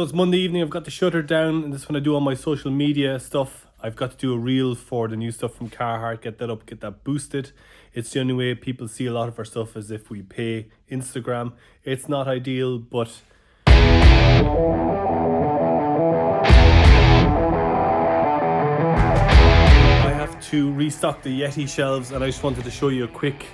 So it's Monday evening, I've got the shutter down, and this is when I do all my social media stuff. I've got to do a reel for the new stuff from Carhartt, get that up, get that boosted. It's the only way people see a lot of our stuff is if we pay Instagram. It's not ideal, but I have to restock the Yeti shelves, and I just wanted to show you a quick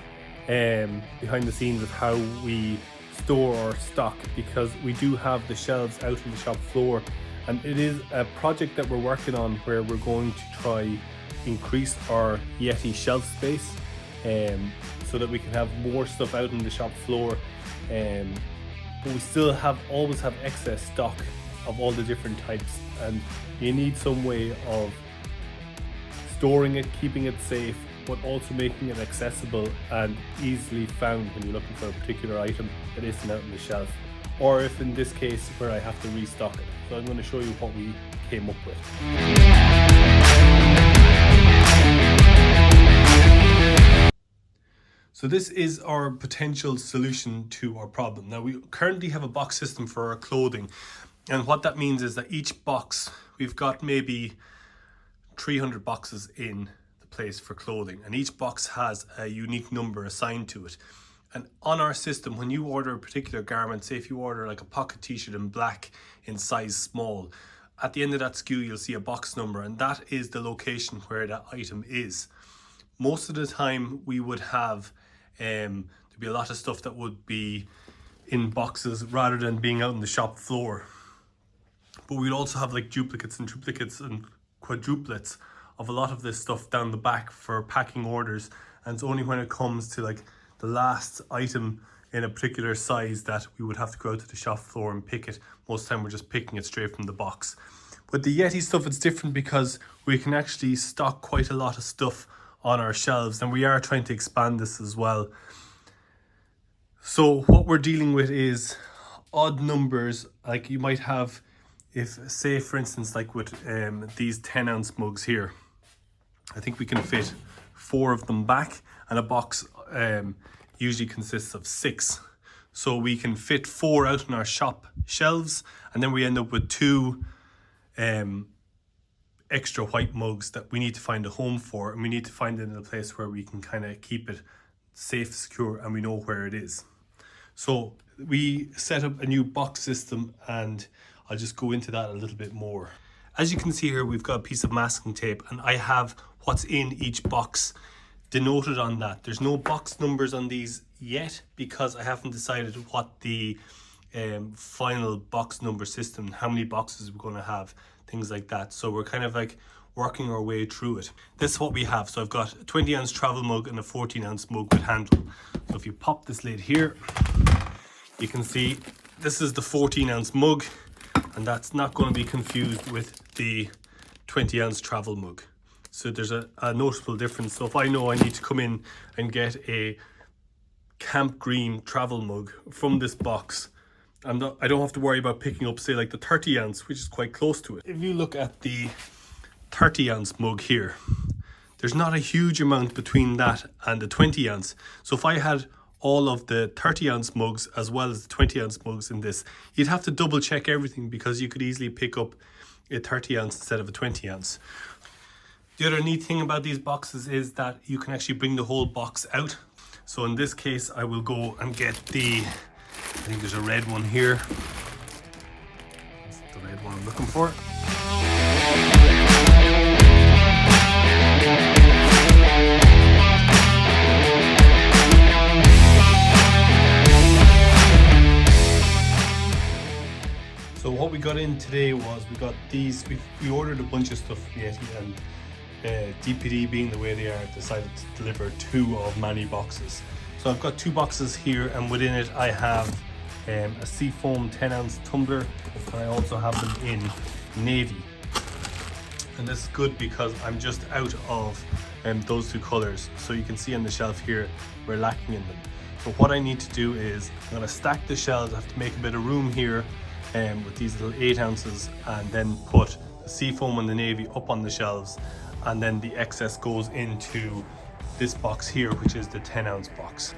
behind the scenes of how we store our stock, because we do have the shelves out on the shop floor, and it is a project that we're working on where we're going to try increase our Yeti shelf space so that we can have more stuff out on the shop floor, but we still always have excess stock of all the different types, and you need some way of storing it, keeping it safe, but also making it accessible and easily found when you're looking for a particular item that isn't out on the shelf, or if in this case where I have to restock it. So I'm going to show you what we came up with. So this is our potential solution to our problem. Now, we currently have a box system for our clothing, and what that means is that each box, we've got maybe 300 boxes in place for clothing, and each box has a unique number assigned to it. And on our system, when you order a particular garment, say if you order like a pocket t-shirt in black in size small, at the end of that SKU you'll see a box number, and that is the location where that item is. Most of the time we would have there'd be a lot of stuff that would be in boxes rather than being out on the shop floor, but we'd also have like duplicates and triplicates and quadruplets of a lot of this stuff down the back for packing orders, and it's only when it comes to like the last item in a particular size that we would have to go out to the shop floor and pick it. Most of the time we're just picking it straight from the box. But the Yeti stuff, it's different because we can actually stock quite a lot of stuff on our shelves, and we are trying to expand this as well. So what we're dealing with is odd numbers, like you might have, if say for instance like with these 10-ounce mugs here, I think we can fit 4 of them back, and a box usually consists of 6. So we can fit 4 out on our shop shelves, and then we end up with 2 extra white mugs that we need to find a home for, and we need to find it in a place where we can kind of keep it safe, secure, and we know where it is. So we set up a new box system, and I'll just go into that a little bit more. As you can see here, we've got a piece of masking tape, and I have what's in each box denoted on that. There's no box numbers on these yet because I haven't decided what the final box number system, how many boxes we're going to have, things like that. So we're kind of like working our way through it. This is what we have. So I've got a 20-ounce travel mug and a 14-ounce mug with handle. So if you pop this lid here, you can see this is the 14-ounce mug, and that's not going to be confused with the 20-ounce travel mug. So there's a noticeable difference. So if I know I need to come in and get a camp green travel mug from this box, I don't have to worry about picking up, say, like the 30-ounce, which is quite close to it. If you look at the 30-ounce mug here, there's not a huge amount between that and the 20-ounce. So if I had all of the 30-ounce mugs as well as the 20-ounce mugs in this, you'd have to double check everything because you could easily pick up a 30-ounce instead of a 20-ounce. The other neat thing about these boxes is that you can actually bring the whole box out. So in this case, I will go and get I think there's a red one here. That's the red one I'm looking for. So what we got in today was we got these. We ordered a bunch of stuff from Yeti, and DPD being the way they are, decided to deliver 2 of many boxes. So I've got 2 boxes here, and within it I have a Seafoam 10-ounce tumbler, and I also have them in navy. And this is good because I'm just out of those 2 colors. So you can see on the shelf here, we're lacking in them. So what I need to do is I'm going to stack the shelves. I have to make a bit of room here with these little 8 ounces, and then put the Seafoam and the navy up on the shelves, and then the excess goes into this box here, which is the 10-ounce box.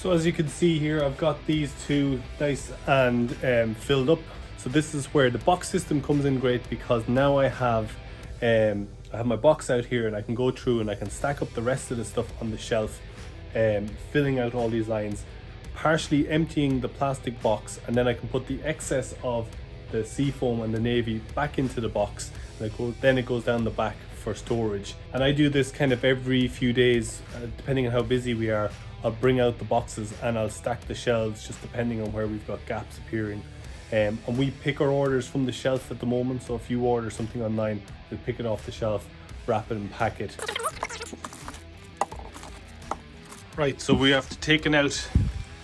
So as you can see here, I've got these two nice and filled up. So this is where the box system comes in great, because now I have my box out here and I can go through and I can stack up the rest of the stuff on the shelf, filling out all these lines, partially emptying the plastic box, and then I can put the excess of the seafoam and the navy back into the box, and then it goes down the back for storage. And I do this kind of every few days, depending on how busy we are. I'll bring out the boxes and I'll stack the shelves just depending on where we've got gaps appearing. And we pick our orders from the shelf at the moment, so if you order something online, we'll pick it off the shelf, wrap it and pack it. Right, so we have taken out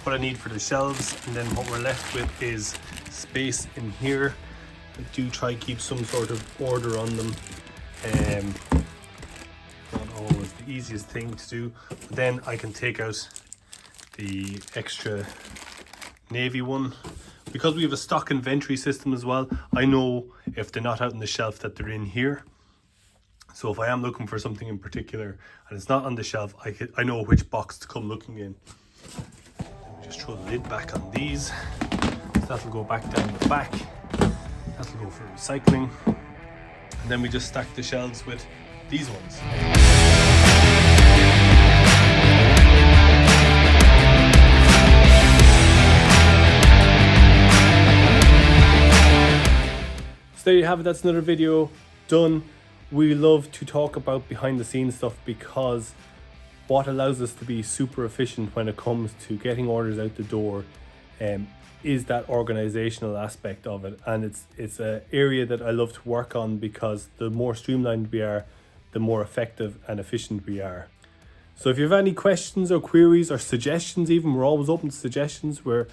what I need for the shelves, and then what we're left with is space in here. I do try keep some sort of order on them. Not always the easiest thing to do, but then I can take out the extra navy one. Because we have a stock inventory system as well, I know if they're not out on the shelf that they're in here. So if I am looking for something in particular and it's not on the shelf, I know which box to come looking in. Just throw the lid back on these. So that'll go back down the back. That'll go for recycling. And then we just stack the shelves with these ones. So there you have it, that's another video done. We love to talk about behind the scenes stuff, because what allows us to be super efficient when it comes to getting orders out the door is that organizational aspect of it. And it's an area that I love to work on, because the more streamlined we are, the more effective and efficient we are. So if you have any questions or queries or suggestions, even, we're always open to suggestions where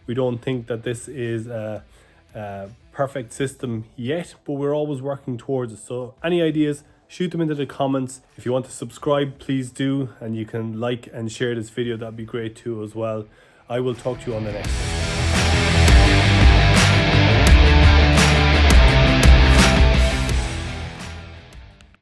we don't think that this is a perfect system yet, but we're always working towards it. So any ideas, shoot them into the comments. If you want to subscribe, please do, and you can like and share this video. That'd be great too as well. I will talk to you on the next one.